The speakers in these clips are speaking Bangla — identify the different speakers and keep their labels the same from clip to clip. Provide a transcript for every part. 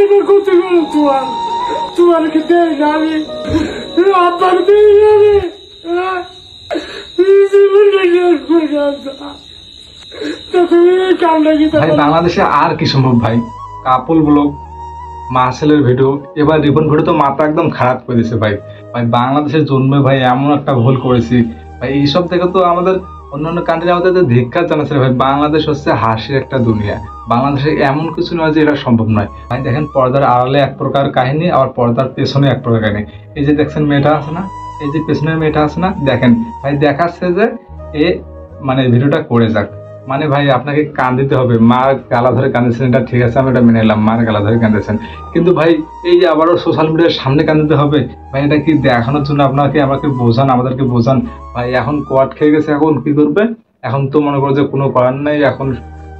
Speaker 1: এটা করতে গেল তোমার কি দেয় না আমি আবার দিয়ে যাবে
Speaker 2: ভাই বাংলাদেশে আর কি সম্ভব ভাই, কাপল ব্লগ, মাসেলের ভিডিও, এবার রিপন ভিডিও তো মাথা একদম খারাপ করে দিছে ভাই। ভাই বাংলাদেশের জন্মে ভাই এমন একটা ভুল করেছি ভাই, এইসব থেকে তো আমাদের অন্যান্য কান্ট্রি আমাদের ধিক্কার জানাচ্ছে ভাই। বাংলাদেশ হচ্ছে হাসির একটা দুনিয়া, বাংলাদেশে এমন কিছু নয় যে এটা সম্ভব নয় ভাই। দেখেন পর্দার আড়ালে এক প্রকার কাহিনী, আবার পর্দার পেছনে এক প্রকার কাহিনী। এই যে দেখছেন মেয়েটা আছে না, এই যে পেছনের মেয়েটা আছে না, দেখেন ভাই দেখাচ্ছে যে এ মানে ভিডিওটা করে যাক, মানে ভাই আপনাকে কান দিতে হবে। মার গালা ধরে কাঁদেছেন, এটা ঠিক আছে, আমি এটা মেনে নিলাম, মার গালা ধরে কাঁদেছেন, কিন্তু ভাই এই যে আবারও সোশ্যাল মিডিয়ার সামনে কান দিতে হবে ভাই, এটা কি দেখানোর জন্য আপনাকে আমাকে বোঝান, আমাদেরকে বোঝান ভাই। এখন কোয়াট খেয়ে গেছে, এখন কি করবে? এখন তো মনে করো যে কোনো করার নাই, এখন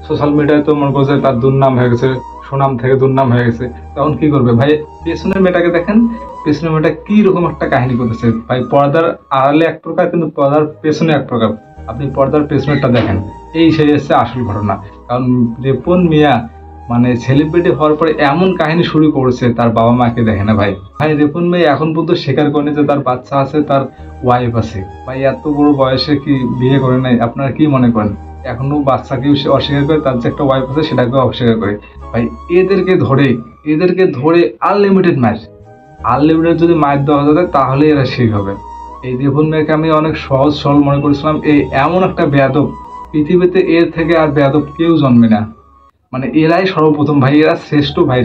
Speaker 2: সোশ্যাল মিডিয়ায় তো মনে করো যে তার দুর্নাম হয়ে গেছে, সুনাম থেকে দুর্নাম হয়ে গেছে, তখন কি করবে ভাই? পেছনের মেয়েটাকে দেখেন, পেছনের মেয়েটা কি রকম একটা কাহিনী করতেছে ভাই। পর্দার আড়ালে এক প্রকার, কিন্তু পর্দার পেছনে এক প্রকার। আপনি পর্দার পেছনেরটা দেখেন, এই সেই হচ্ছে আসল ঘটনা। কারণ রিপন মিয়া মানে সেলিব্রিটি হওয়ার পরে এমন কাহিনী শুরু করেছে, তার বাবা মাকে দেখে না ভাই। ভাই রিপন মিয়া এখন পর্যন্ত স্বীকার করেনি যে তার বাচ্চা আছে, তার ওয়াইফ আছে ভাই। এত বড় বয়সে কি বিয়ে করে নাই? আপনারা কি মনে করেন? এখনো বাচ্চাকেও সে অস্বীকার করে, তার যে একটা ওয়াইফ আছে সেটাকেও অস্বীকার করে ভাই। এদেরকে ধরে আনলিমিটেড যদি মায়ের দেওয়া যায় তাহলে এরা ঠিক হবে। এই রিপন মিয়াকে আমি অনেক সহজ সরল মনে করেছিলাম, এই এমন একটা বেয়াদব, পৃথিবীতে এর থেকে আর বেয়াদব কেউ জন্মে না। মানে এরাই সর্বপ্রথম ভাই, এরা শ্রেষ্ঠ ভাই,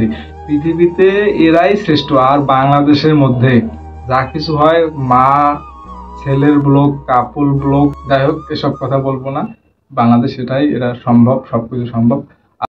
Speaker 2: পৃথিবীতে এরাই শ্রেষ্ঠ। আর বাংলাদেশের মধ্যে যা কিছু হয়, মা ছেলের ব্লগ, কাপল ব্লগ, যাই হোক এসব কথা বলবো না। বাংলাদেশ এটাই, এরা সম্ভব, সবকিছু সম্ভব।